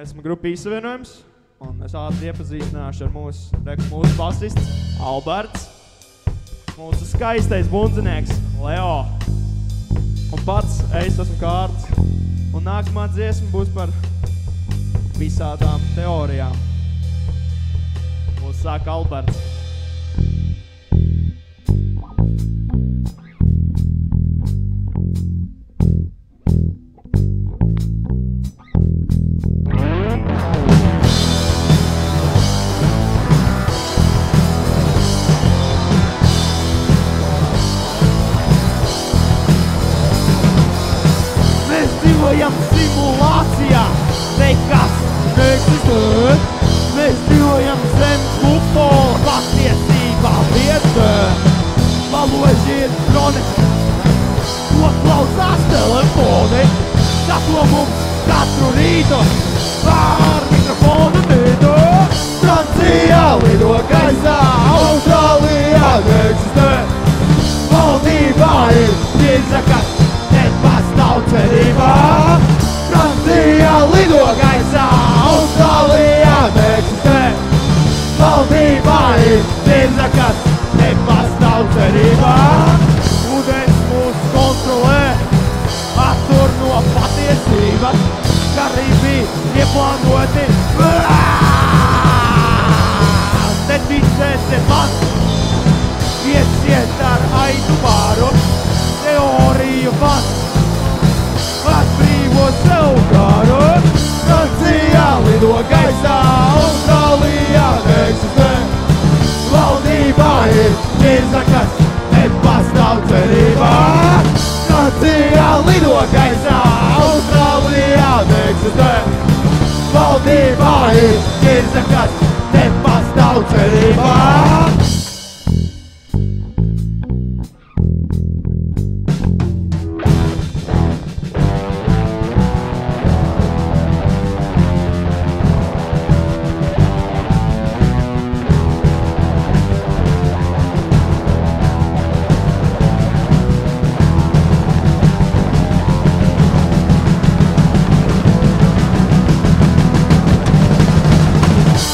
Esmu grupa Īsavienojums, un es ātri iepazīstināšu ar mūsu basists Alberts, mūsu skaistais bundzinieks Leo, un pats es esmu Kārts, un nākamā dziesma būs par visādām teorijām. Mūs sāka Alberts. Simulācijā nekas neexistē. Mēs dzīvojam zem kupola, patiesībā vietē. Paložiet droni, ko klausās telefoni. Sako mums katru rītu pār mikrofonu mītu. Francijā lido gaisā, Austrālijā neexistē. Valdībā ir tirzakas, nepastāv cerībā. Francijā lido gaisā, Austrālijā neexistē. Valdībā ir tirzakas, nepastāv cerībā. Ūdens mūs kontrolē, attur no patiesības. Karībi ieplānoti. Neticēsiet man, iesiet ar aitu bāru. Teoriju man atbrīvo sev kāru. Francijā lido gaisā, Austrālijā neexistē. Valdībā ir tirzakas, nepastāv cerībā. Francijā lido gaisā, Austrālijā neexistē. Valdībā ir tirzakas, nepastāv cerībā.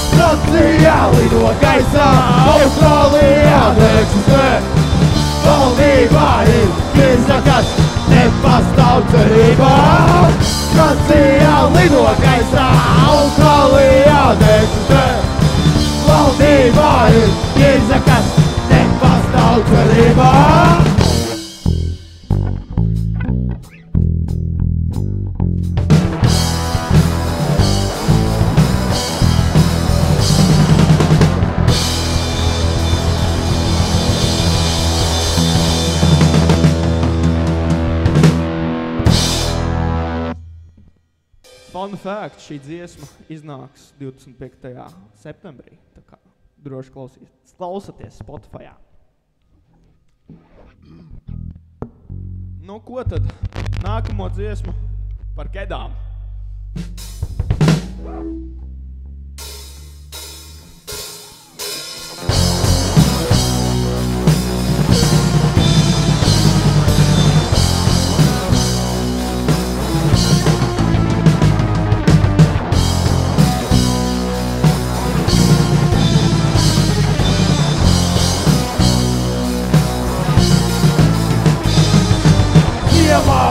Francijā lido gaisā, Austrālijā neexistē. Valdībā ir tirzakas, nepastāv cerībā. Francijā lido gaisā, Austrālijā neexistē. Valdībā ir tirzakas, nepastāv cerībā. Fun fact, šī dziesma iznāks 25. septembrī, tā kā droši klausaties Spotifyā. Nu, ko tad? Nākamo dziesmu par kedām.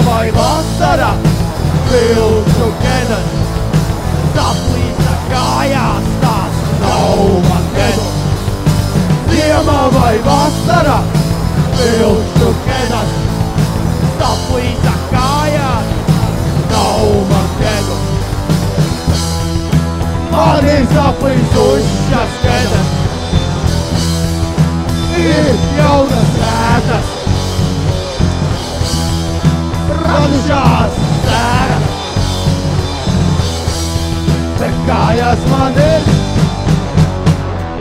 Vai vasara, vilku kedas, saplīsa kājās, tās nav man kedas. Ziemā vai vasara, vilku kedas, saplīsa kājās, nav man kedas. Man ir saplīsušas kedas, ir jaunas ētas. Radušās sēras, bet kājās man ir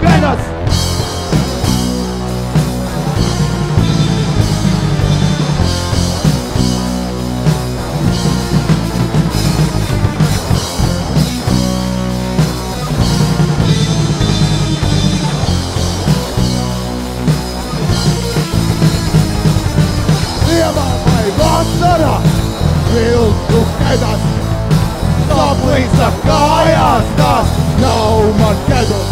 kedas. Ziemā vai vasarā, vilku kedas, Saplīsa kājās, tas nav man kedus.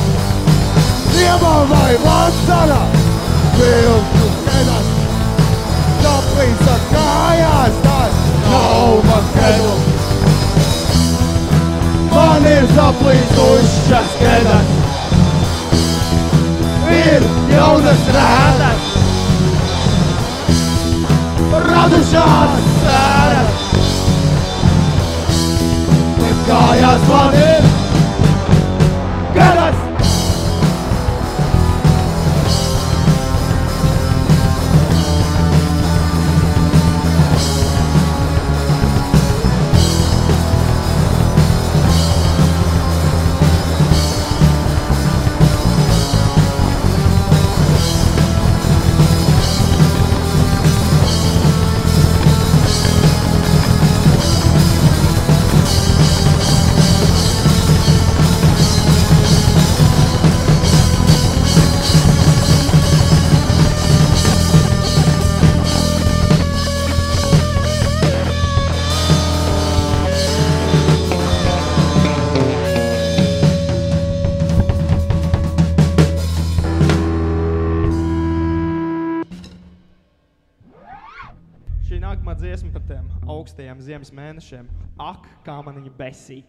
Ziemā vai vasarā, vilku kedas. Saplīsa kājās, tas nav man kedus. Man ir saplīsušas kedas. Ir jaunas rētas. Radušās sēras. Kājās man ir kedas. Šī nākamā dziesma par tiem augstajiem ziemas mēnešiem. Ak, kā man viņa besī.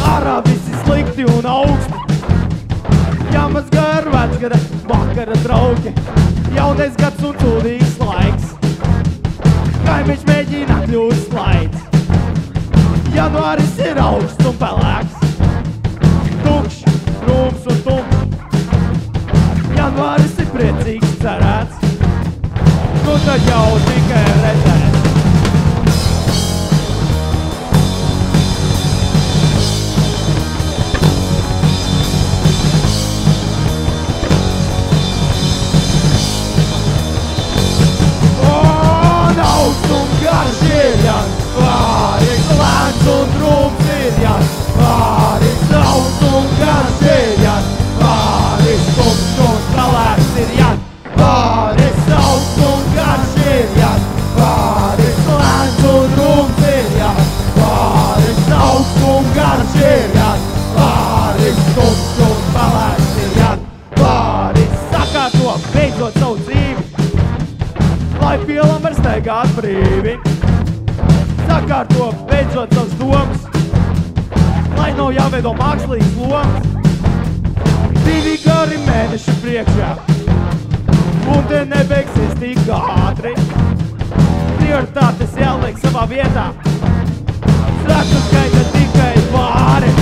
Ārā visi slikti un augsti. Jāmazgā ar vecgada vakara draugi. Jaunais gads un tūdīgs laiks. Kaimiņš mēģina kļūt slaids. Janvāris ir augsts un pelēks. Tukšs, rūms un tumšs. Janvāris ir priecīgs cerēts. Nu tad jau tikai redzēts. Pāris lēns un drūms ir jās, pāris sauts un garš ir jās, pāris tumšs un pelēks ir jās, pāris sauts un garš ir jās, pāris lēns un drūms ir jās, pāris sauts un garš ir jās, pāris tumšs un pelēks ir jās, pāris sakārto beidzot savu dzīvi, lai pielam var staigāt brīvi. Sakārto beidzot savas domas, lai nav jāveido mākslīgas lomas. 2 gari mēneši priekšā, un te nebeigsies tik ātri. Prioritātes jāliek savā vietā, sraktu skaita tikai pāri.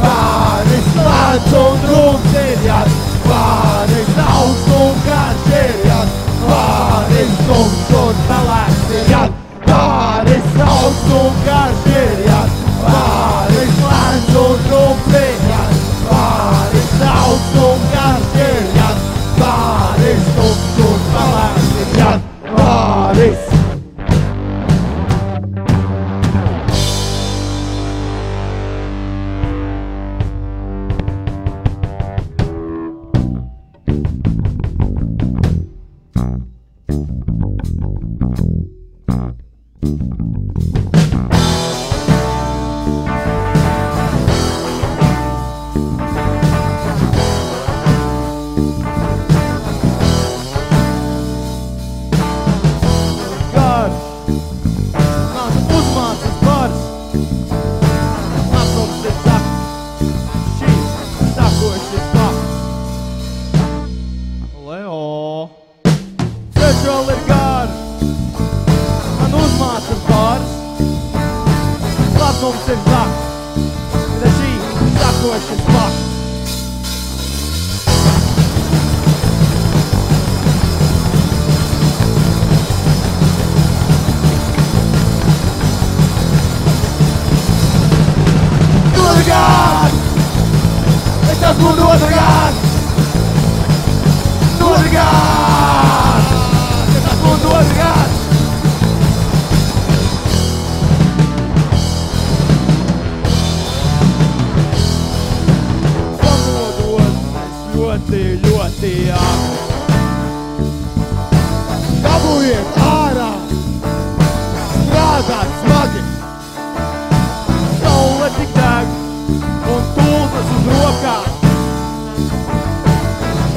Pāris lēns un drūms ir jās, pāris sauts un garš ir jās, pāris tumšs un pelēks ir jās, pāris sauts un garš ir jās, pāris lēns un drūms ir jās, pāris sauts un garš ir jās, pāris tumšs un pelēks ir jās, pāris. Mums ir zakts, bet šī sakošas fakts. nozāt smagi. Saule tik deg un tūlnas uz rokām.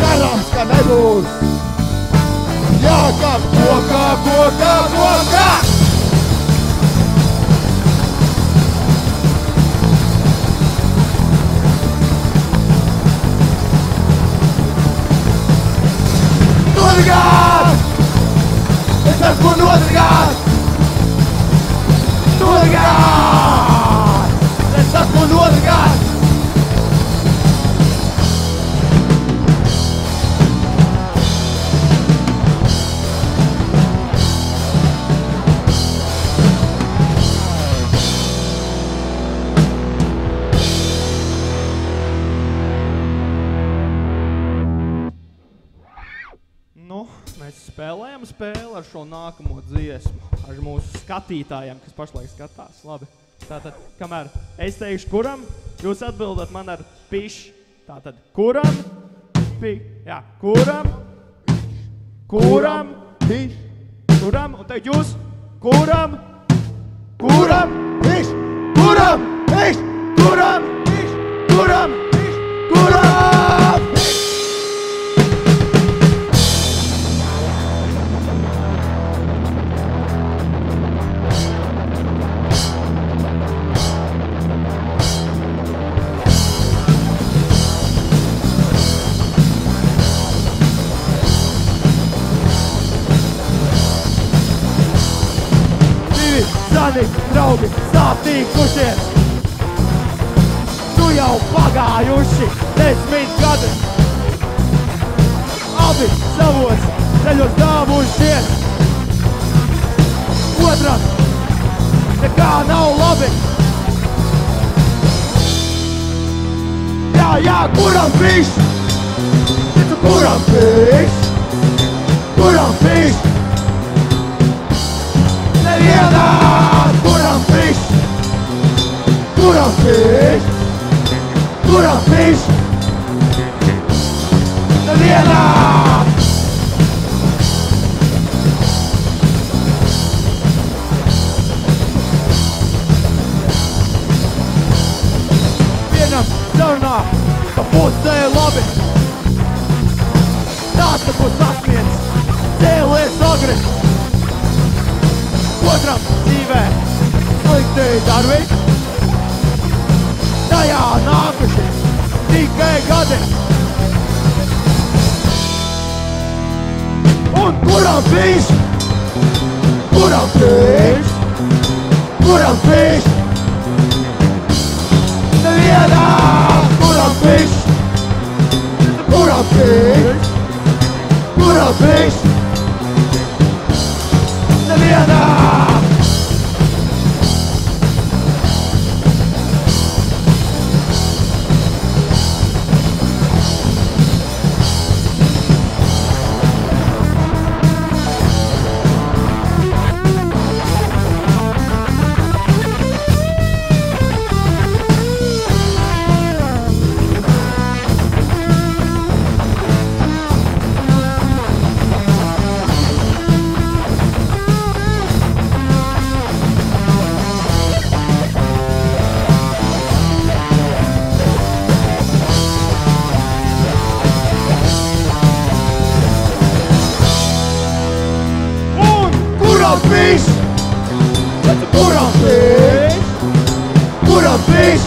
Karams, ka nebūs. Jākap kokā, kokā, kokā. Nodargāt! Es esmu nodargāt! Nodargāt! Es esmu nodargāt! Mēs spēlējam spēli ar šo nākamo dziesmu, ar mūsu skatītājiem, kas pašlaik skatās. Labi. Tātad, kamēr es teikšu kuram, jūs atbildat man ar piš. Tātad, kuram, jā, kuram, Piš, kuram, un teikt jūs, kuram, piš, kuram, piš, kuram, piš, kuram, piš, kuram, piš. Zani, draugi, sātīkušies. Tu jau pagājuši 10 gadi. Abi savos ceļos dāvušies. Otram nekā nav labi. Jā, kuram piš? Kuram piš? Kuram piš? Nevienā! Kuram piš? Kuram piš? Kuram piš? Nevienā! Vienam sarunā, ka pusē labi. Tāds, ka būs sasniedz, cēlies agri. Otram dzīvē slikti darbi. Tajā nākuši tikai gadi. Un kuram piš? Kuram piš? Kuram piš? Nevienā! Kuram piš? Kuram piš? Kuram piš? Nevienā! Kuram piš?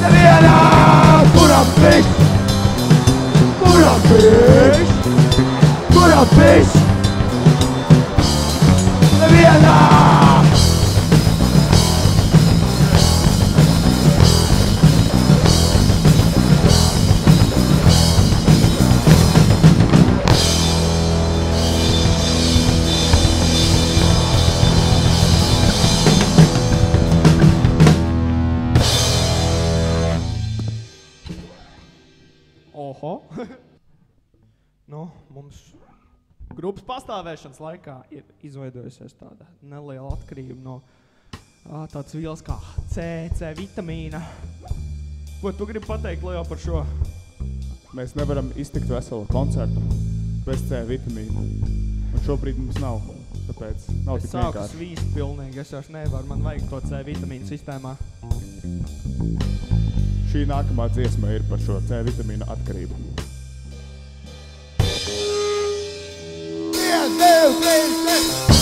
Nevienā! Kuram piš? Kuram piš? Kuram piš? Nevienā! Oho. Nu, mums grupas pastāvēšanas laikā ir izveidojusies tāda neliela atkarība no tāds vielas kā C vitamīna. Ko tu gribi pateikt, Leo, par šo? Mēs nevaram iztikt veselu koncertu bez C vitamīna. Un šobrīd mums nav. tāpēc nav tik Es sāku vienkārši. svīst pilnīgi, es vairs nevaru, man vajag to C vitamīnu sistēmā. Šī nākamā dziesma ir par šo C vitamīna atkarību. 1, 2, 3, 4.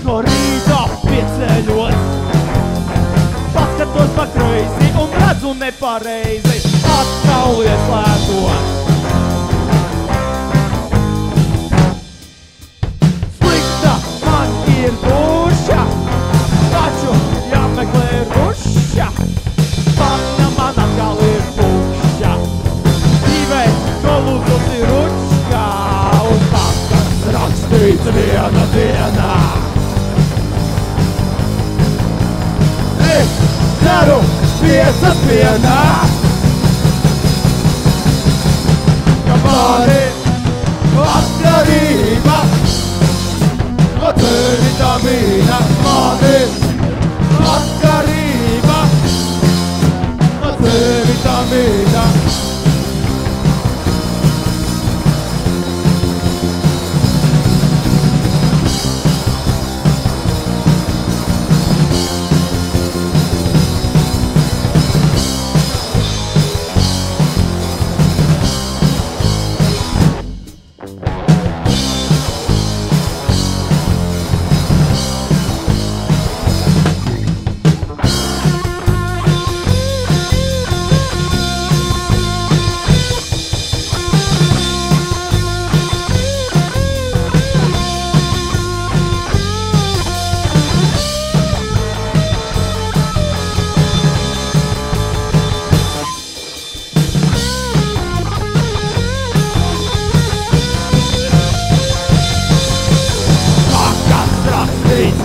No rīta pieceļos, paskatos pa kreisi un redzu nepareizi, atkal ieslētos. Slikta man ir duša, taču jāmeklē ruša, panna man atkal ir tukša, dzīvei kolūzums ir ručkā, un tā, kas rakstīts viena dienā. Daru piecas vienā, ka mani atkarība no C vitamīna, mani atkarība no C vitamīna.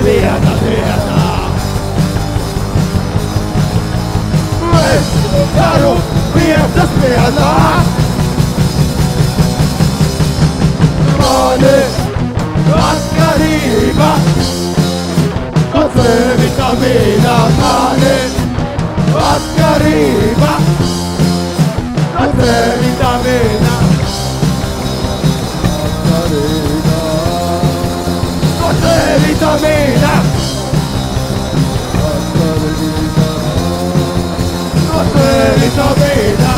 Viena dienā es daru piecas vienā, mani atkarība no C vitamīna, mani atkarība no C vitamīna. C vitamīna, no C vitamīna.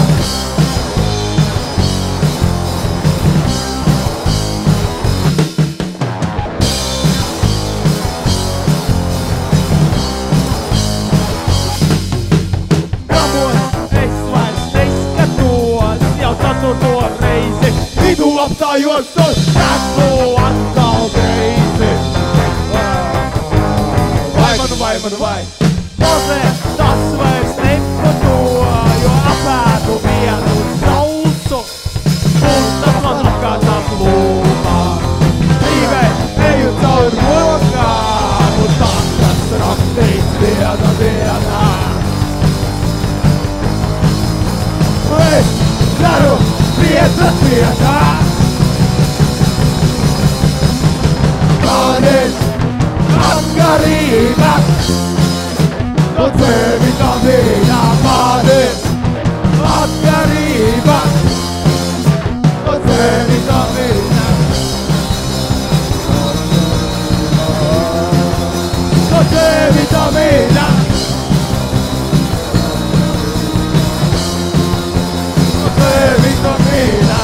Gramos es vairs neskatos, jau 4. reizi, Vidu apstājos un esmu atkal greizi. Vai manu vai, Mozē, tas vairs nepato, jo apēdu vienu sausu, un tas man apkārtās lūmā. Dzīvē eju caur rokām, un tā, kas rakstīts viena dienā. es daru piecas vienā, mani atkarība no C vitamīna, mani atkarība no C vitamīna. No C vitamīna. No C vitamīna.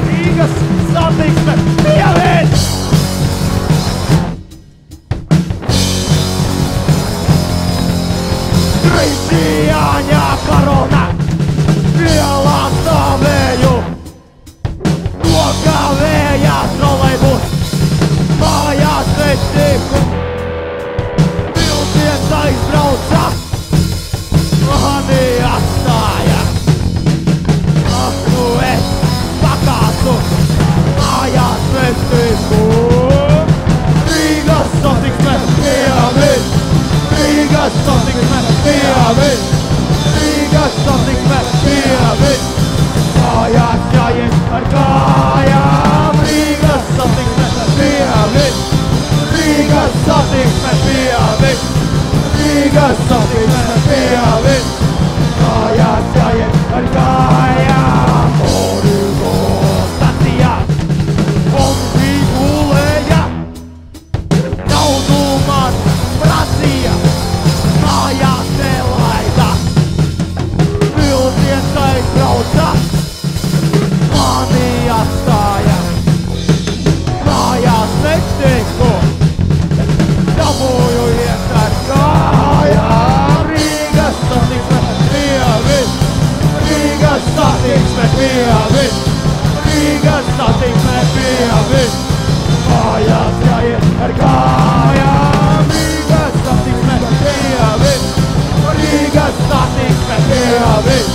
Rīgas satiksme pieliec! Kristiāņa korona ielā stāvēju, nokavēja trolejbus, mājās netiku, vilciens aizbrauca, mani atstāja. Ak, nu es ar kājām. Rīgas satiksme pieviļ, Rīgas satiksme pieviļ, Rīgas satiksme pieviļ, kājās jāiet ar kājām. Origo stacijā un Vigulējā naudu man prasīja, mājās nelaida. Vilciens aizbrauca, mani atstāja, mājās netiku, dabūju iet ar kājām. Rīgas satiksme pieviļ, Rīgas satiksme pieviļ, Rīgas satiksme pieviļ, mājās jāiet ar kājām. Rīgas satiksme pieviļ, Rīgas satiksme pieviļ,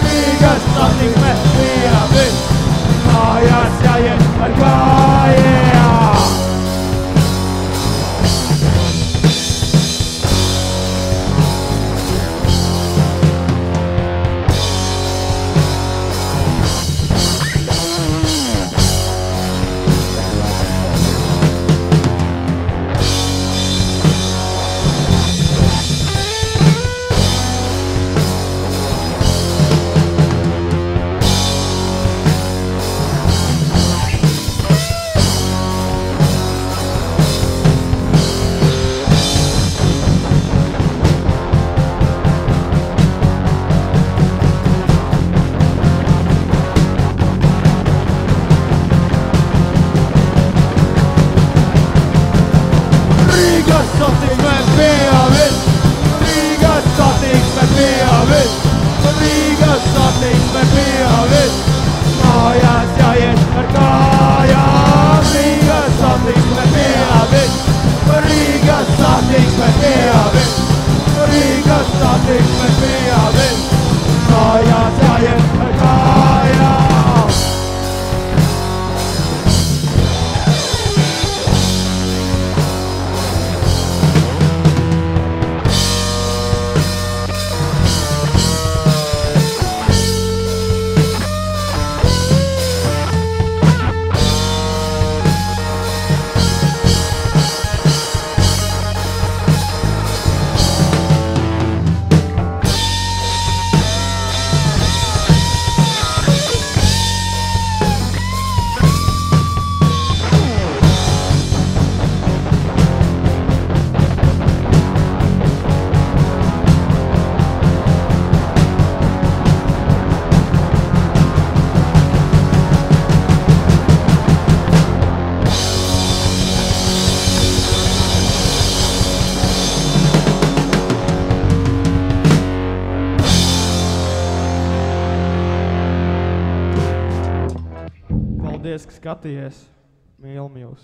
Rīgas satiksme pieviļ, mājās jāiet ar kājām. Rīgas satiksme pieviļ, Rīgas satiksme pieviļ, Rīgas satiksme pieviļ, mājās jāiet ar kājām. Rīgas satiksme pieviļ, Rīgas satiksme pieviļ, Rīgas satiksme pieviļ, mājās jāiet ar kājām. Paldies, ka skatījies. Mīlam jūs.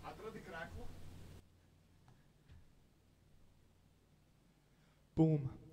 Atradi kreklu? Bum.